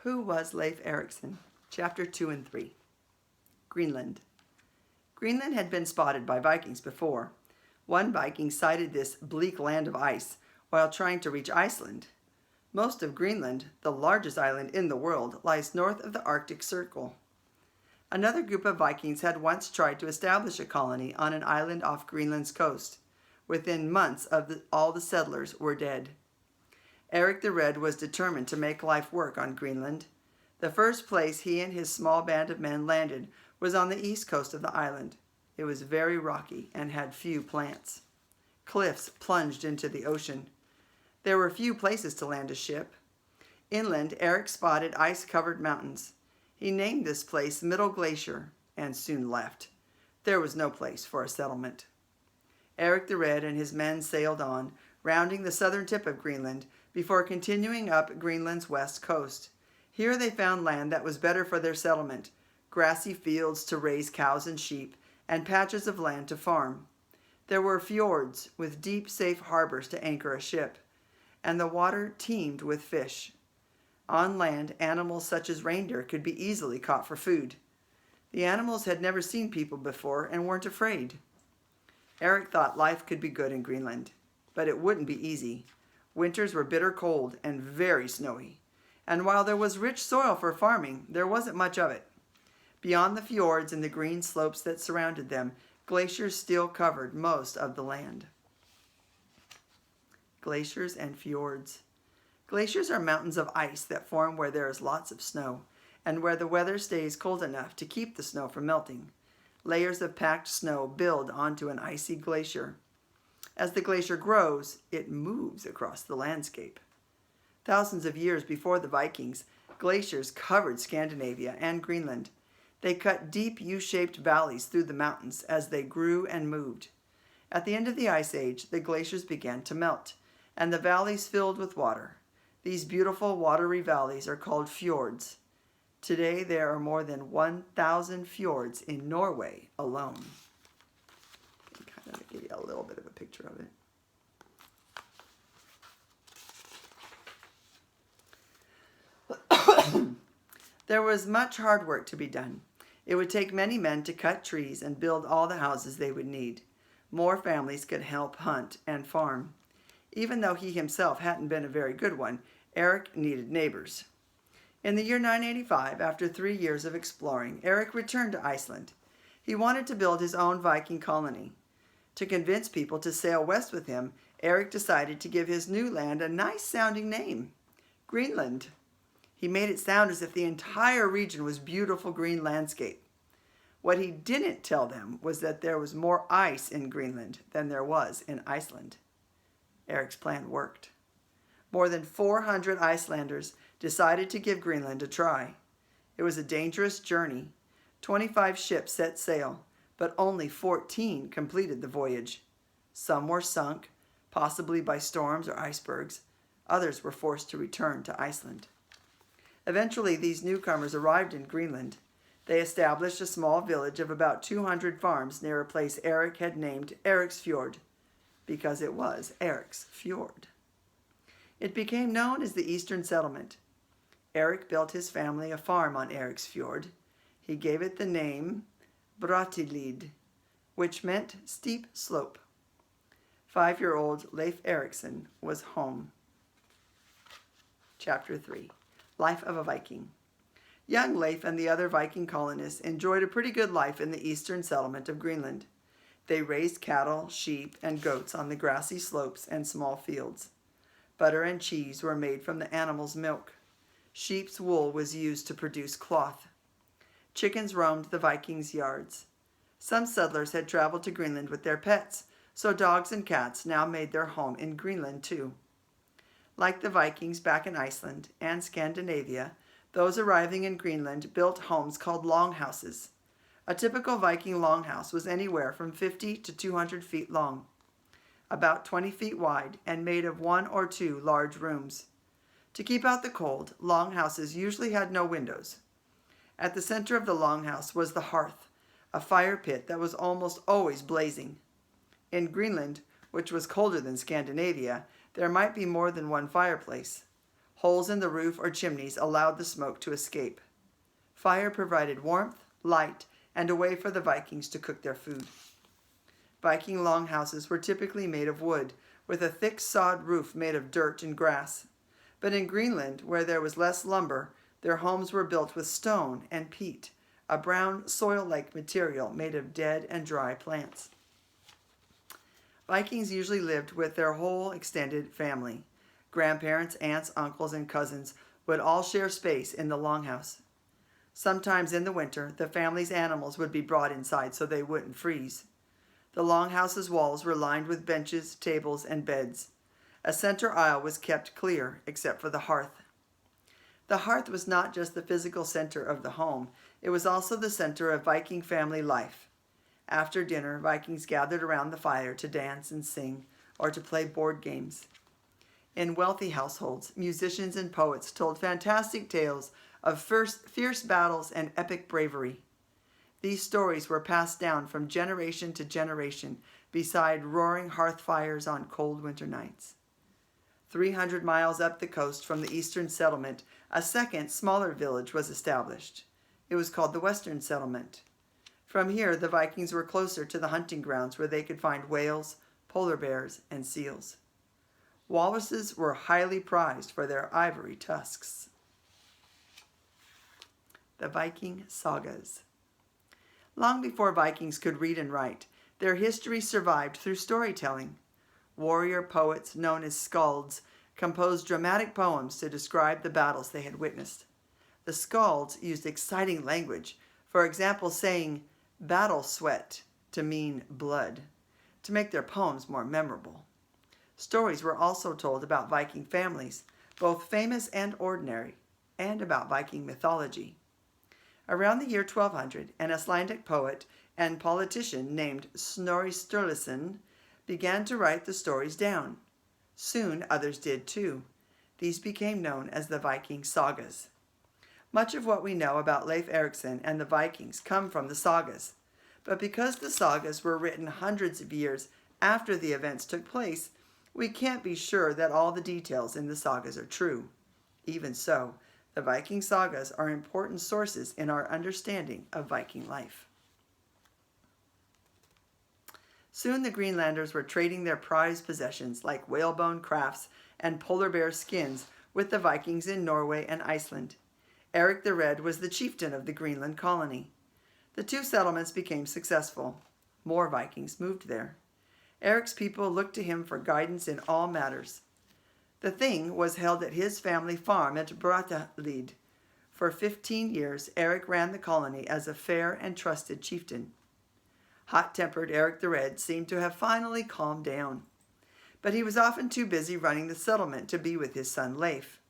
Who was Leif Erikson? Chapter 2 and 3. Greenland. Greenland had been spotted by Vikings before. One Viking sighted this bleak land of ice while trying to reach Iceland. Most of Greenland, the largest island in the world, lies north of the Arctic Circle. Another group of Vikings had once tried to establish a colony on an island off Greenland's coast. Within months, all the settlers were dead. Eric the Red was determined to make life work on Greenland. The first place he and his small band of men landed was on the east coast of the island. It was very rocky and had few plants. Cliffs plunged into the ocean. There were few places to land a ship. Inland, Eric spotted ice-covered mountains. He named this place Middle Glacier and soon left. There was no place for a settlement. Eric the Red and his men sailed on, rounding the southern tip of Greenland before continuing up Greenland's west coast. Here they found land that was better for their settlement, grassy fields to raise cows and sheep, and patches of land to farm. There were fjords with deep, safe harbors to anchor a ship, and the water teemed with fish. On land, animals such as reindeer could be easily caught for food. The animals had never seen people before and weren't afraid. Eric thought life could be good in Greenland, but it wouldn't be easy. Winters were bitter cold and very snowy, and while there was rich soil for farming, there wasn't much of it. Beyond the fjords and the green slopes that surrounded them, glaciers still covered most of the land. Glaciers and fjords. Glaciers are mountains of ice that form where there is lots of snow, and where the weather stays cold enough to keep the snow from melting. Layers of packed snow build onto an icy glacier. As the glacier grows, it moves across the landscape. Thousands of years before the Vikings, glaciers covered Scandinavia and Greenland. They cut deep U-shaped valleys through the mountains as they grew and moved. At the end of the Ice Age, the glaciers began to melt, and the valleys filled with water. These beautiful watery valleys are called fjords. Today, there are more than 1,000 fjords in Norway alone. I'll give you a little bit of a picture of it. There was much hard work to be done. It would take many men to cut trees and build all the houses they would need. More families could help hunt and farm. Even though he himself hadn't been a very good one, Eric needed neighbors. In the year 985, after 3 years of exploring, Eric returned to Iceland. He wanted to build his own Viking colony. To convince people to sail west with him, Eric decided to give his new land a nice-sounding name, Greenland. He made it sound as if the entire region was beautiful green landscape. What he didn't tell them was that there was more ice in Greenland than there was in Iceland. Eric's plan worked. More than 400 Icelanders decided to give Greenland a try. It was a dangerous journey. 25 ships set sail, but only 14 completed the voyage. Some were sunk, possibly by storms or icebergs. Others were forced to return to Iceland. Eventually, these newcomers arrived in Greenland. They established a small village of about 200 farms near a place Eric had named Eriksfjord, because it was Eric's fjord. It became known as the Eastern Settlement. Eric built his family a farm on Eriksfjord. He gave it the name Bratilid, which meant steep slope. 5-year-old Leif Erikson was home. Chapter 3. Life of a Viking. Young Leif and the other Viking colonists enjoyed a pretty good life in the eastern settlement of Greenland. They raised cattle, sheep, and goats on the grassy slopes and small fields. Butter and cheese were made from the animals' milk. Sheep's wool was used to produce cloth. Chickens roamed the Vikings' yards. Some settlers had traveled to Greenland with their pets, so dogs and cats now made their home in Greenland too. Like the Vikings back in Iceland and Scandinavia, those arriving in Greenland built homes called longhouses. A typical Viking longhouse was anywhere from 50 to 200 feet long, about 20 feet wide, and made of 1 or 2 large rooms. To keep out the cold, longhouses usually had no windows. At the center of the longhouse was the hearth, a fire pit that was almost always blazing. In Greenland, which was colder than Scandinavia, there might be more than one fireplace. Holes in the roof or chimneys allowed the smoke to escape. Fire provided warmth, light, and a way for the Vikings to cook their food. Viking longhouses were typically made of wood, with a thick sod roof made of dirt and grass. But in Greenland, where there was less lumber, their homes were built with stone and peat, a brown soil-like material made of dead and dry plants. Vikings usually lived with their whole extended family. Grandparents, aunts, uncles, and cousins would all share space in the longhouse. Sometimes in the winter, the family's animals would be brought inside so they wouldn't freeze. The longhouse's walls were lined with benches, tables, and beds. A center aisle was kept clear, except for the hearth. The hearth was not just the physical center of the home, it was also the center of Viking family life. After dinner, Vikings gathered around the fire to dance and sing, or to play board games. In wealthy households, musicians and poets told fantastic tales of fierce battles and epic bravery. These stories were passed down from generation to generation beside roaring hearth fires on cold winter nights. 300 miles up the coast from the eastern settlement, a second, smaller village was established. It was called the Western Settlement. From here, the Vikings were closer to the hunting grounds where they could find whales, polar bears, and seals. Walruses were highly prized for their ivory tusks. The Viking Sagas. Long before Vikings could read and write, their history survived through storytelling. Warrior poets, known as skalds, composed dramatic poems to describe the battles they had witnessed. The skalds used exciting language, for example saying battle sweat to mean blood, to make their poems more memorable. Stories were also told about Viking families, both famous and ordinary, and about Viking mythology. Around the year 1200, an Icelandic poet and politician named Snorri Sturluson began to write the stories down. Soon others did too. These became known as the Viking Sagas. Much of what we know about Leif Erikson and the Vikings come from the sagas. But because the sagas were written hundreds of years after the events took place, we can't be sure that all the details in the sagas are true. Even so, the Viking sagas are important sources in our understanding of Viking life. Soon the Greenlanders were trading their prized possessions like whalebone crafts and polar bear skins with the Vikings in Norway and Iceland. Eric the Red was the chieftain of the Greenland colony. The two settlements became successful. More Vikings moved there. Eric's people looked to him for guidance in all matters. The Thing was held at his family farm at Brattahlid. For 15 years, Eric ran the colony as a fair and trusted chieftain. Hot-tempered Eric the Red seemed to have finally calmed down. But he was often too busy running the settlement to be with his son Leif.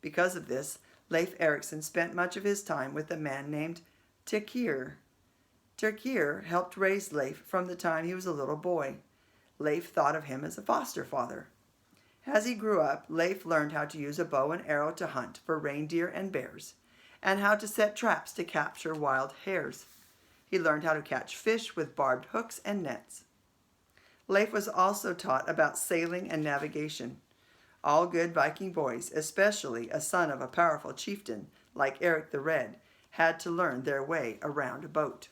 Because of this, Leif Erikson spent much of his time with a man named Tekir. Tekir helped raise Leif from the time he was a little boy. Leif thought of him as a foster father. As he grew up, Leif learned how to use a bow and arrow to hunt for reindeer and bears, and how to set traps to capture wild hares. He learned how to catch fish with barbed hooks and nets. Leif was also taught about sailing and navigation. All good Viking boys, especially a son of a powerful chieftain like Eric the Red, had to learn their way around a boat.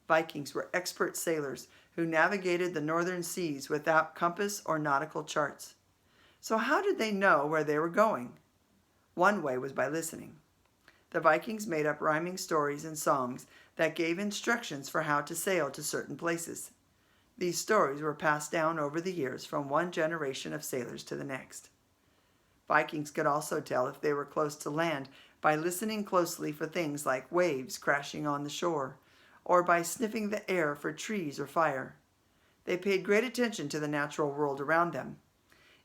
Vikings were expert sailors who navigated the northern seas without compass or nautical charts. So how did they know where they were going? One way was by listening. The Vikings made up rhyming stories and songs that gave instructions for how to sail to certain places. These stories were passed down over the years from one generation of sailors to the next. Vikings could also tell if they were close to land by listening closely for things like waves crashing on the shore, or by sniffing the air for trees or fire. They paid great attention to the natural world around them.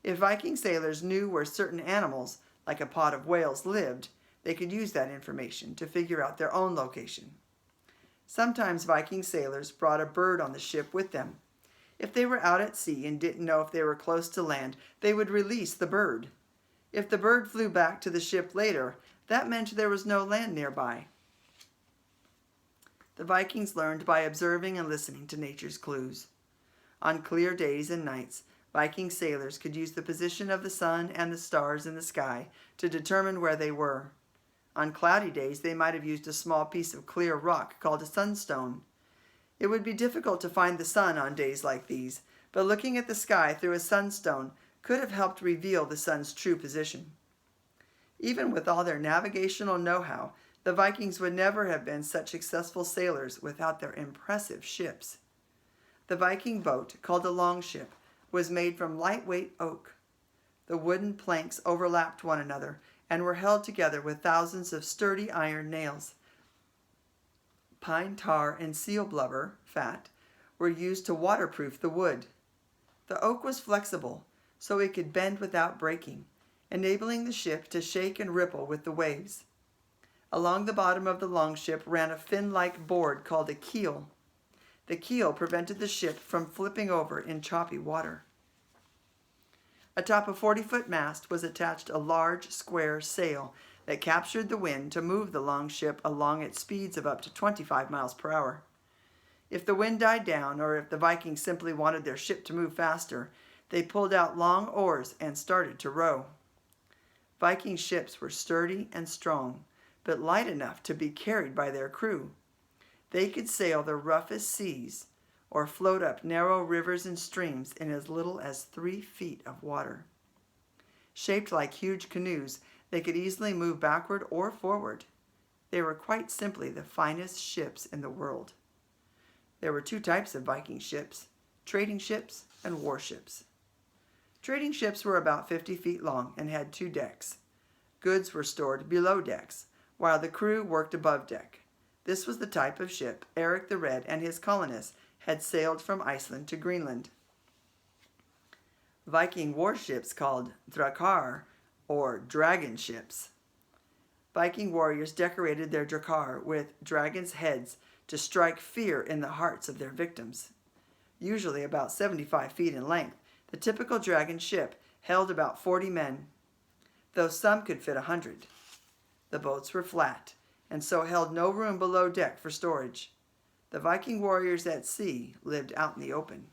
If Viking sailors knew where certain animals, like a pod of whales, lived, they could use that information to figure out their own location. Sometimes Viking sailors brought a bird on the ship with them. If they were out at sea and didn't know if they were close to land, they would release the bird. If the bird flew back to the ship later, that meant there was no land nearby. The Vikings learned by observing and listening to nature's clues. On clear days and nights, Viking sailors could use the position of the sun and the stars in the sky to determine where they were. On cloudy days, they might have used a small piece of clear rock called a sunstone. It would be difficult to find the sun on days like these, but looking at the sky through a sunstone could have helped reveal the sun's true position. Even with all their navigational know-how, the Vikings would never have been such successful sailors without their impressive ships. The Viking boat, called a longship, was made from lightweight oak. The wooden planks overlapped one another and were held together with thousands of sturdy iron nails. Pine tar and seal blubber, fat, were used to waterproof the wood. The oak was flexible, so it could bend without breaking, enabling the ship to shake and ripple with the waves. Along the bottom of the longship ran a fin-like board called a keel. The keel prevented the ship from flipping over in choppy water. Atop a 40-foot mast was attached a large, square sail that captured the wind to move the longship along at speeds of up to 25 miles per hour. If the wind died down, or if the Vikings simply wanted their ship to move faster, they pulled out long oars and started to row. Viking ships were sturdy and strong, but light enough to be carried by their crew. They could sail the roughest seas or float up narrow rivers and streams in as little as 3 feet of water. Shaped like huge canoes, they could easily move backward or forward. They were quite simply the finest ships in the world. There were 2 types of Viking ships, trading ships and warships. Trading ships were about 50 feet long and had 2 decks. Goods were stored below decks, while the crew worked above deck. This was the type of ship Eric the Red and his colonists had sailed from Iceland to Greenland. Viking warships called drakar, or dragon ships. Viking warriors decorated their drakar with dragons' heads to strike fear in the hearts of their victims. Usually about 75 feet in length, the typical dragon ship held about 40 men, though some could fit 100. The boats were flat, and so held no room below deck for storage. The Viking warriors at sea lived out in the open.